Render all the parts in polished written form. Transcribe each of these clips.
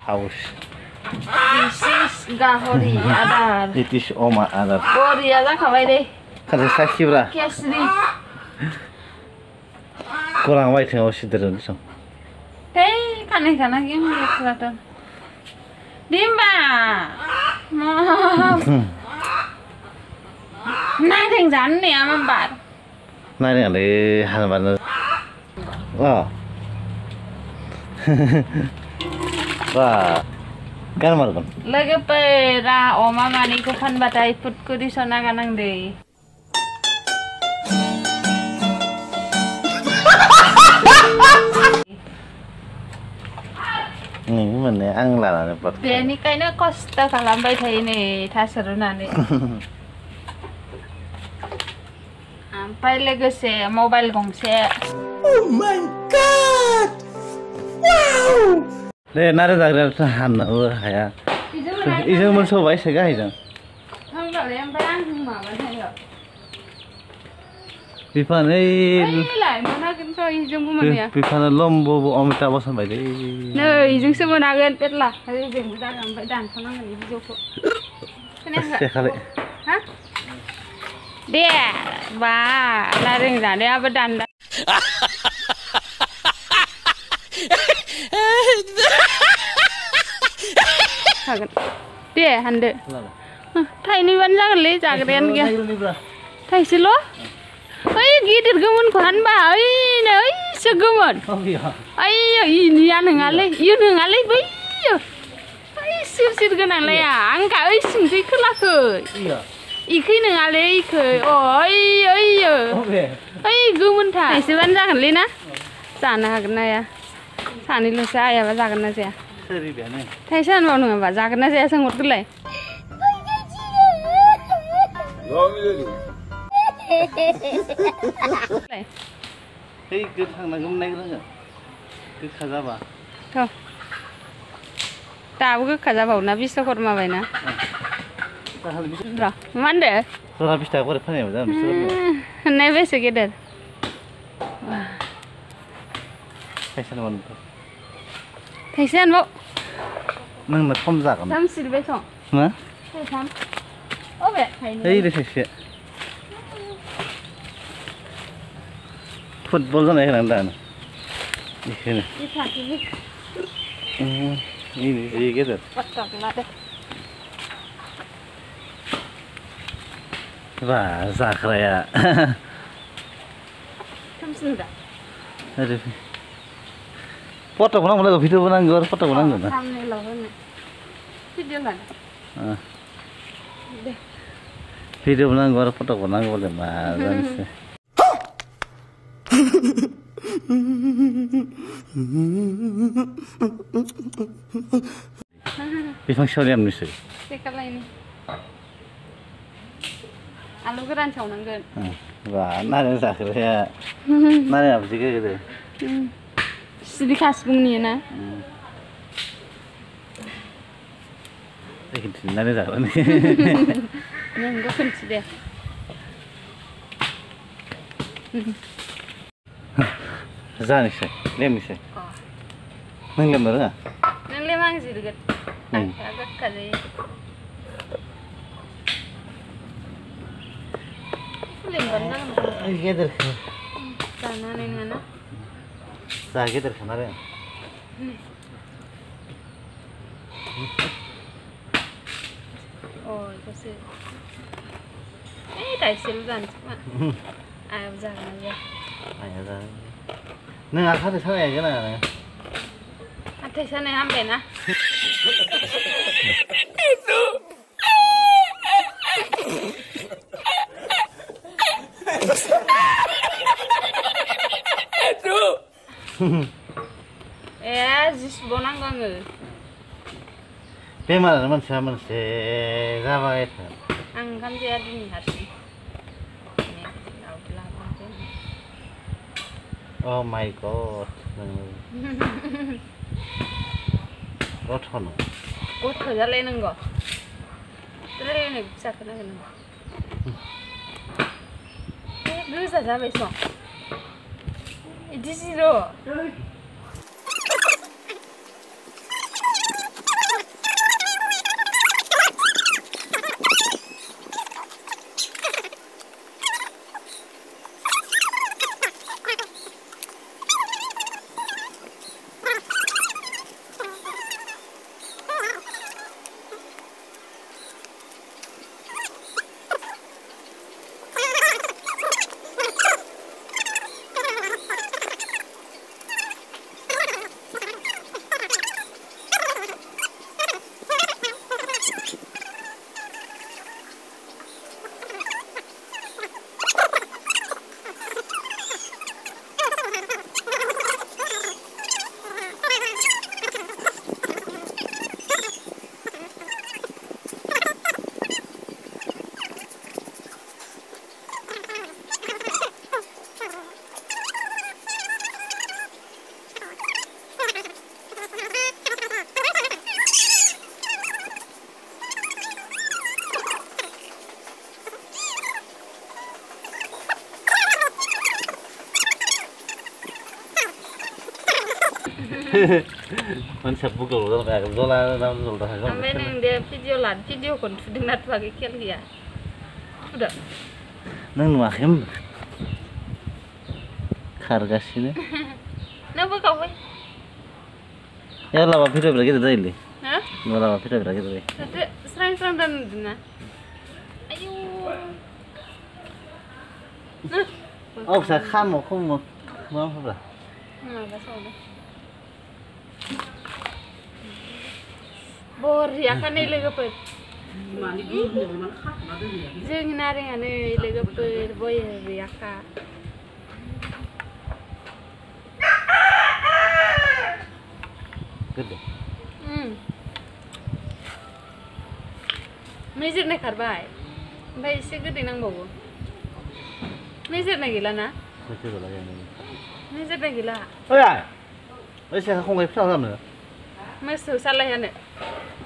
House. This is gahori adar. It is Oma Adar. Gori ada kawai deh. Kada sakibra. Kesri. Kurang white house sidaran so. Teh kana game kelihatan. Dimba. Nai thành rắn nè mà bạn. Nai này để hàng bạn. Wow. Wah. Kan margon. Lagi pera oma mani ko fan batai put ko di sana kanang deh. Ini mana ang lala ni pot. Dia ni kayaknya Costa kalambai thai ni thasaruna ni. Ampai lagi se mobile gong se. Oh my god! Wow! Le nare jagra han haya. Ijo mon so bai sega ijo. Không gọi là em phải ăn mà vẫn hay rồi. Bifan ei. Lại mà nó cũng cho ijo của mình nè. Bifan lombo bo omita bosan bai dei. Nơi ijo semua nagen pet lah. Hari ijo kita kan phải đàn không năng ijo kok. Sekali. Hah? Dia, ba, laring dah dia berdan. Dia hande. Thai ni vẫn ra lấy trả cái đen kia. Thai xin lỗi. Ấy ghi được cái món của hắn bà ấy này sao cái món? Ấy ini ăn hàng ăn lấy, yêu hàng ăn lấy bây giờ. Ấy xịt cái này lấy à? Ăn cả ấy xin cái cứ lạc rồi. Iki neng ale iki, oh iya, cái món thà. Này sẽ vẫn ra cái lấy na? Sana cái này à? Sana lu saya apa ra cái này à? Thầy sao bảo nữa bảo ra cái này sang một cái này. Hey, cứ thằng này hôm nay nữa cứ khá ra bà. Thôi. Tahu ke khá ra bảo na bisa korma vậy na. Rồi, mana? Rồi bisa aku depan ya, betul bisa. Này về sẽ cái đấy. Thầy sao mà? Thầy sao bảo? Nâng là không giả cả. Thăm xin về xong. Hả? Thầy thăm. Ô vậy thầy. Đây đây thầy. Football này cái nào đây này. Đi thẳng đi. Ini gì cái gì? Bắt cặp lại đây. Wah, Zakria. Thăm xin đã. Aduh. Foto ko nang video ko nang gor foto ko nang gor. Thăm này lâu hơn này. Video lần. Video ko nang gor foto ko nang boleh ma. Bifang sholiam ni sih. Sekali ini. Alu keran caw nanggen. Wah, nari Zakria. Nari apa sih gitu? Sedih khas bung ni na. Ini nari Zakria ni. Yang gue kunci deh. Zani sih, lem sih. Nang lem mana? Nang lemang sih dekat. Agak kali. Lem bandang. Gitu. Sana ni mana? Sakit terkena ya. Oh, itu sih. Tai silvan cuma. Ayam jangan aja. Ayah dah. Neng akar sana ya kan? Ada sana sampai na. Itu. Jis bonang gange. Bemar manusia apa itu? Angkam dia di hati. Oh my god. Rot hono. Út khởi ra lên nâng gò. Tới lên này sạc cái này nâng. Đưa ra về xong. It is zero. मानसिया बुगाव जाबाय आरो जला जलदा ओमफ्राय नों दे भिडिअखौनो थुदोंना थुवाखै खेल गैया थुदो नों नुवाखै होमबा खारगासिनो नों बोखावबाय या लामा भिडिअफोरा गेदेर जायोलै हो लामा भिडिअफोरा गेदेर जायो थुदो स्रां स्रां दा नुदोंना आयौ औ फिसा खामो खमो मा होब्रा माबा सावदों बरियाखा नै लोगोफोर जोंनि नारेंआ नै लोगोफोर बरियाखा गोदो मेजेरनाय खारबाय ओमफ्राय एसे गोदै नांबावगौ मेजेरनाय गैला ना मेजेरनाय गैला ओइ ओइ सेखा खंगाय फिसा खालामनो मोसौ सालायानो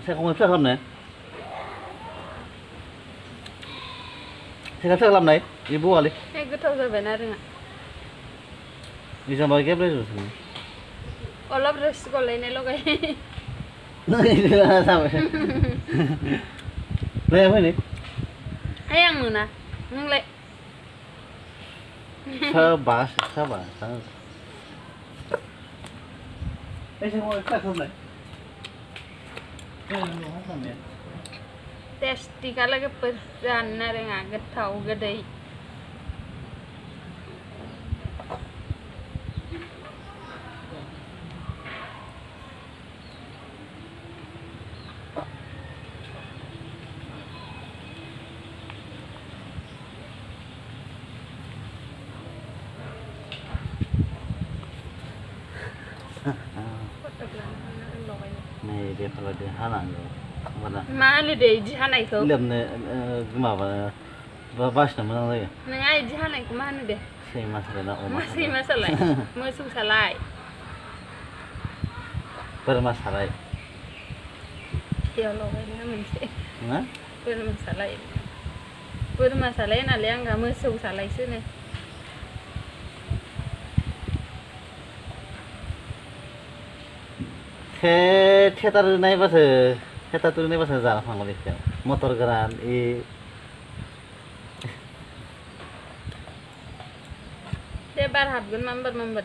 सेखा खंगाय फिसा खालामनो सेखा फिसा खालामनाय बे बौआलै गोथाव जाबाय नारेंआ बिजामाव गेब्लेजोबो अलप रोसि गलायनाय लगाय लाया फैनै ओइ आं मोना नोंलाय साबा एसे खंगाय फिसा खालामनाय टेस्टिखा लोगोफोर जानो नारेंआ गोथाव गोदै नै बेफोरबायदि हानांगौ मा होनो दे इदि हानायखौ लेबनो माबा बासिनो मोजां जायो नोंहा इदि हानायखौ मा होनो दे सैमा सालाय ना अमा सैमा सालाय मोसौ सालाय बोरमा सालाय बेयाव लगायना मोनसे ना बोरमा सालाय नालाय आंहा मोसौ सालायसोनो थिएटार नायबासो जाना थांगोन एसे मटर गोरान दे बार हाबगोन माम्बार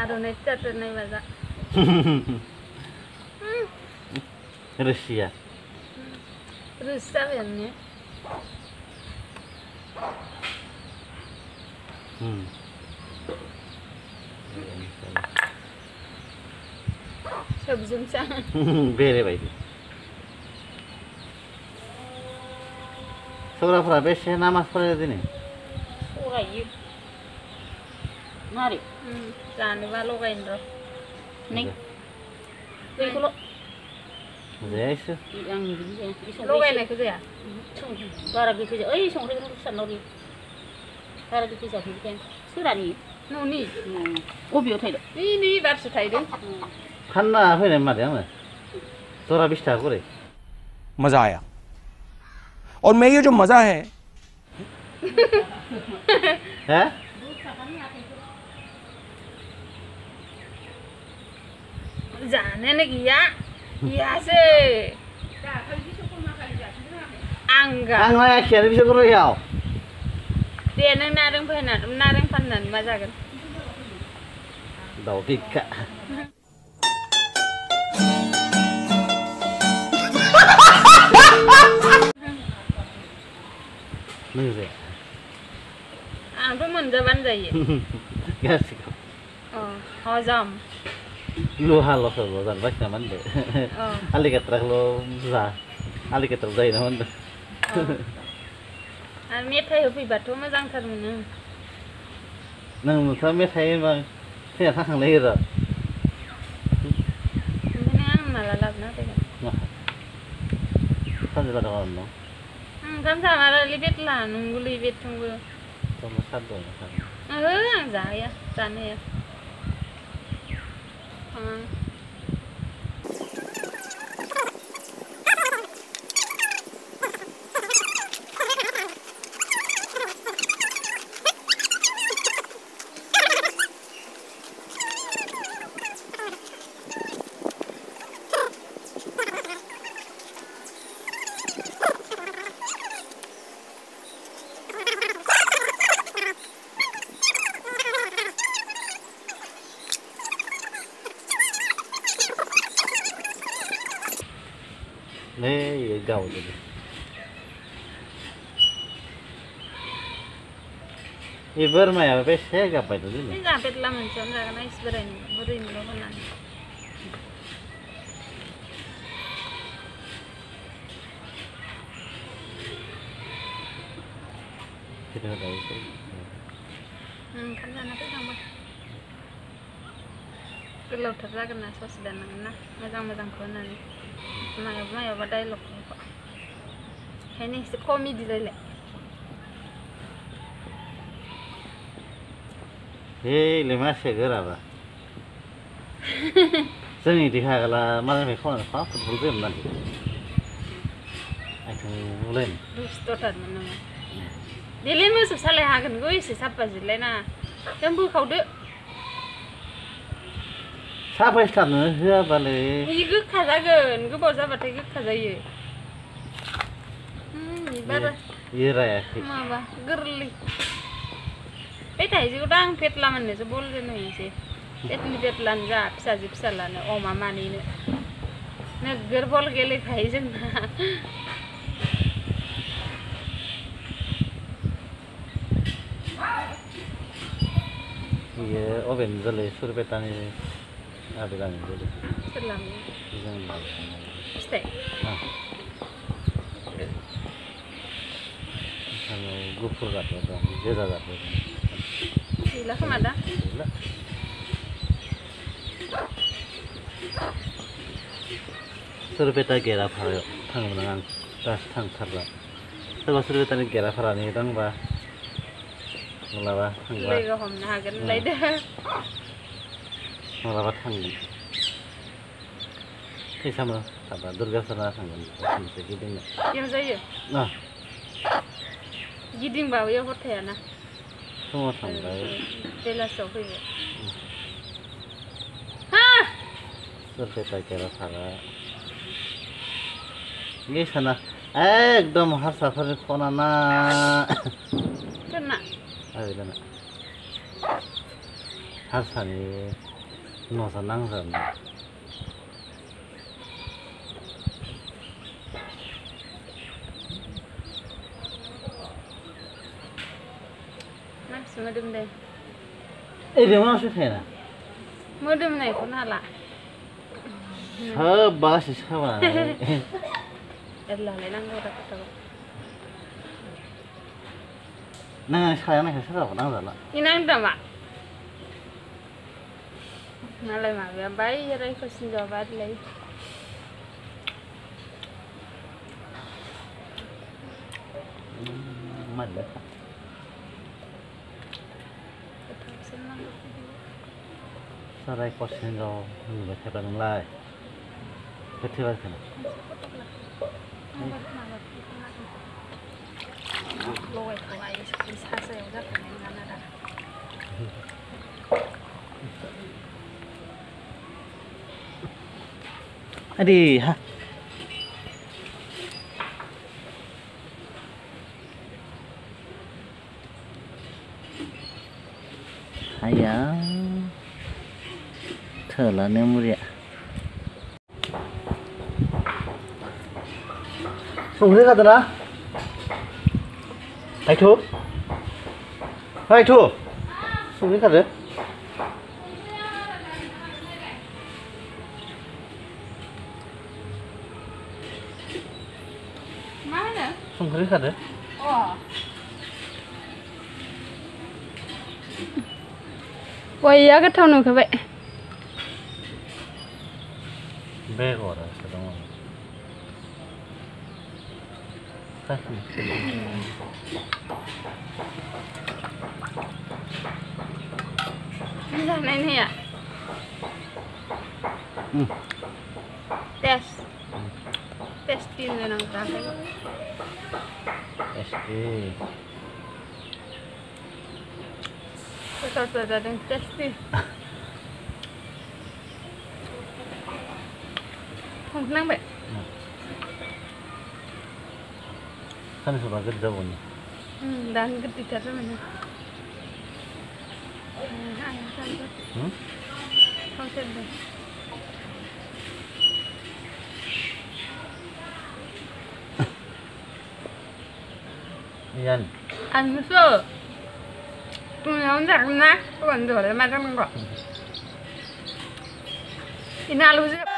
आर'नाइ थिएटार नायबा जा रोसिया रोसि जाबायानो ने सबजोंसो बेरायबायदि सौराफोरा बेसे नामाज फरायो दिनै फरायो मारै जानोबा लगायनो र' नै बैखौल' जाया इसो आंनि बिदि जाया लगायनायखौ जाया बारा गोखै जाया ओइ संख्रिखौ सारनाव बारा गोखै जाफैबाय सोरानि न'नि बबेयाव थायदों नै बारसो थायदों फानना फैनाय मादे आंनो जरा 20 थाखा करे मजा आया और मैं ये जो मजा है हैं जानायानो गैयासो आं नायाखैयानो बिसोर गरयाव दे नों नारें फाननानै मा जागोन दाउ बिखा नोंजे आंथ' मोनजाबानो जायो गासिखौ हजम लहाल'सो जानो बाखि नामा होनदो आलिगात्राखौल' जा आलिगात्राव जायो नामा होनदो आरो मेथाइ होफैबाथ' मोजांथार मोनो नोंथ' मेथाइ होनबा फैना थांखांलायो र' ओमफ्राय आं माला लाबोना होफैगोन सानसे लादों आरो न' ओंखाम जामारालै बेतला नंगौलै बेथंबो sama satu जाया जानो हाया नै गावजोबो बे बोरमाया बेसे गाबबाय दं दिनै जाफेरला मोनसेयावनो जागोन इसे बोरैनोल' होनानै ओंखाम जाना फैखांबाय गोलावथार जागोन ना ससे दाननांगोन ना मोजांखौ होनानै मायावबा डाइलगखौ ओंखायनो एसे कमेडि रायलाय हेलै मानसिया गोराबा जोंनि देखागला मालायनिफ्राय खावनानै फा फुटबल गेलेनानै आथिं बुलायनो दुस्थ'थारमोन नोङो देलै मोसौ सालाय हागोनखौ एसे साफा जिरलायनाङा जों बोखावदो साफायस्लाबनो होआबालाय बियो गोखा जागोन गोबाव जाबाथाय गोखा जायो बारा बियो रायाखै माबा गोरलै बे थाइजौखौथ' आं फेटला मोननोसो बल होनोसै पेटनि पेटलानो जा फिसालानो अमा मानैनो नोगोर बल गेलेखायो जोंना बियो अबेनि जोलै सुरपेटानि आबेलानि जोलै सोरलामो फिथाइ गुफुर जादों दं गोजा जादों गैला खोमा दा गैला सुरपेटा गेराफारायाव थाङोमोन आं दासो थांथारला सोरबा सुरपेटानि गेराफारानि दंबा मालाबा थांबा लोगो हमनो हागोन लायदो मालाबा थांगोन फैसामोन थाबा दुर्गासारा थांगोन खनसे गिदिंनो बेयाव जायो गिदिंबाबो बेयाव हर थायाना फुङाव थांबाय बेलासियाव फैबाय सुरपेटा गेराफारा बे साना एकदम हारसाफोरनि खना ना सोरना आबेलाना हारसानि न'सा नांजाबनाय मानसि मोदोमदों ओरैनो मानसि थायोना मोदोमनायखौनो हाला सोब गासै साबानानै एरलालाय नांगौ दा खोथाखौ नांनाय साया नायखाय सोरहाबो नांजाला नांदों नामा मालाय माबाया बाय रायखौसिन जाबा आरोलाय मालाय साराय कसिन जाव नुबाय थाबा नोंलाय गोथैबाय खोना लगायथ'आ सासायाव जाखानाय नङाना दा Adi ha. Ayah. Terlalu mulia. Sungguh kata na? Hai tu. Hai tu. Sungguh kata. Mana? Sungguh kata. Oh. Wah, cái thau nào các bạn? Bé gọi là cái đó. Cái này nè ạ. Test. Testin rồi nang ta. SD. Betul dan testin. Không năng vậy. Kan sudah gede pun. Dan gede terus mana? Ayah sangat. Không xem được. Nhân. Ăn sơ. Tôi không giặc nát, tôi còn rửa đấy mà trong mình gọi. Thì nào lưu diệp.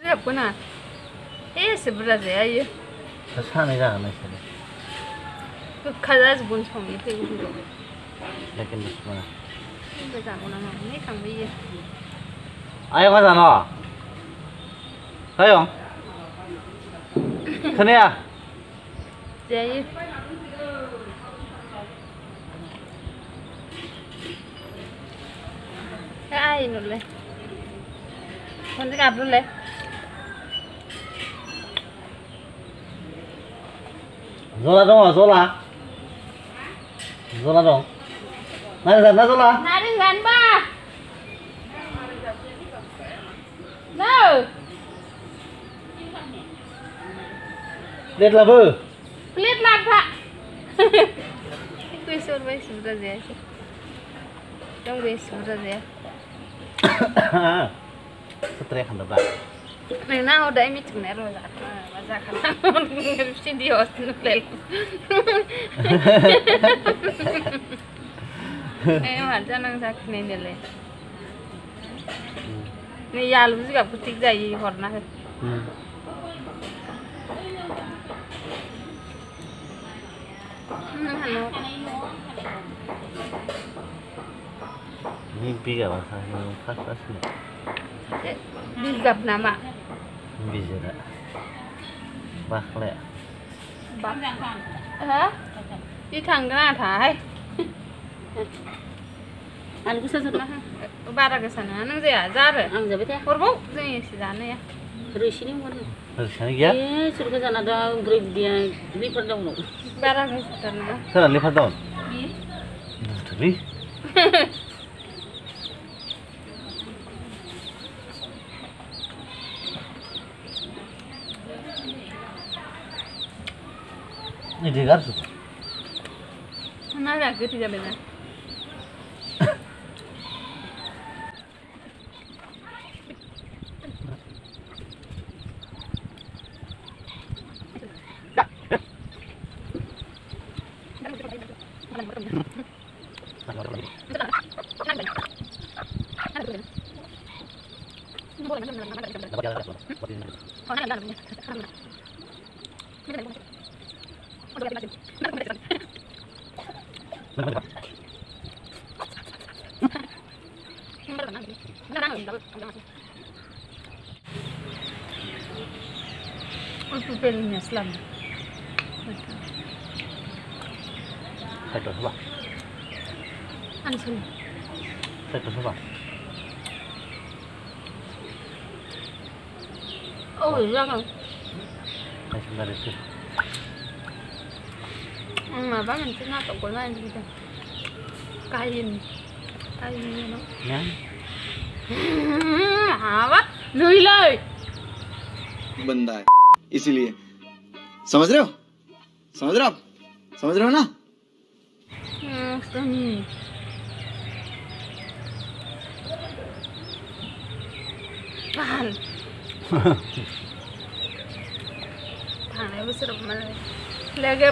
Diệp của nào? Ê, sẽ bật ra gì? Sao này ra này sao? 그 가자 본청 밑에 그거. Lekin mana? Bây giờ nó nói mấy thằng bây giờ. Ayo 가자 너. 가요. 큰애야. Vậy. Cái ai nữa lên. Con sẽ gặp luôn lên. Zola dong, Zola. Zola dong. Nari sana Zola. Nari gan ba. No. Lihat lah bu. Lihat lah Pak. Gue suruh sudah dia. Dong gue sudah dia. Setrek hendak bah. Này nào đấy mới chừng này rồi dạ dạ khả năng xin đi ở lên em hẳn cho năng ra nên để lên này ya lúc gặp cái tích gì hoặc là Mimpi gak bahasa pas sih. Đi gặp nào ạ? Bisa tak? Bác lẹ. Bác hả? Đi thẳng cái nào thải? Ăn cũng sơ sơ đó. Ba ra cái sản nó gì à? Ra rồi. Ăn giờ biết thế. Hột bốc gì xí rán này à? Rồi xin đi mua đi. Terus sana ya? Suruh ke sana ada beri dia lipat dong lo. Ba ra cái sản nó. Sana lipat daun. Betul. Ini dia garsu. Nó là cái gì vậy này? Itu pelnya selam. Satu coba. Ansul. Satu coba. Oh, iya kan. Nah, sebentar itu. Mà bác mình sẽ ngắt tổng cuối này gì đây? Cay nó. Nhá. Hả bác? Lười lời. बंदा है इसीलिए समझ रहे हो आप समझ रहे हो ना Sunny. Tahan. Thằng này bisa mà lagi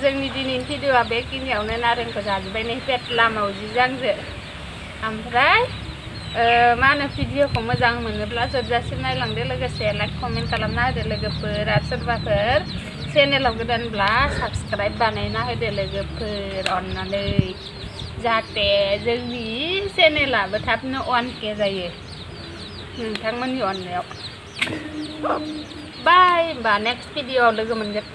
जोंनि दिनैनि भिडिअआ बेखिनियावनो नारेंखौ जाजोब्बाय पेट लामायाव जि जांजो ओमफ्राय मा होनो भिडिअखौ मोजां मोनोब्ला जोबजासिम नायलांदो लोगोसे लाइक कमेन्ट खालामना होदो लोगोफोर आरो सोरबाफोर चेनेलाव गोदानब्ला साबस्क्राइब बानायना होदो लोगोफोर अननानै जाहाथे जोंनि चेनेलाबो थाबनो 1K जायो नोंथांमोननि अननायाव बाय होमबा नेक्स्ट भिडिअआव लोगो मोनगोन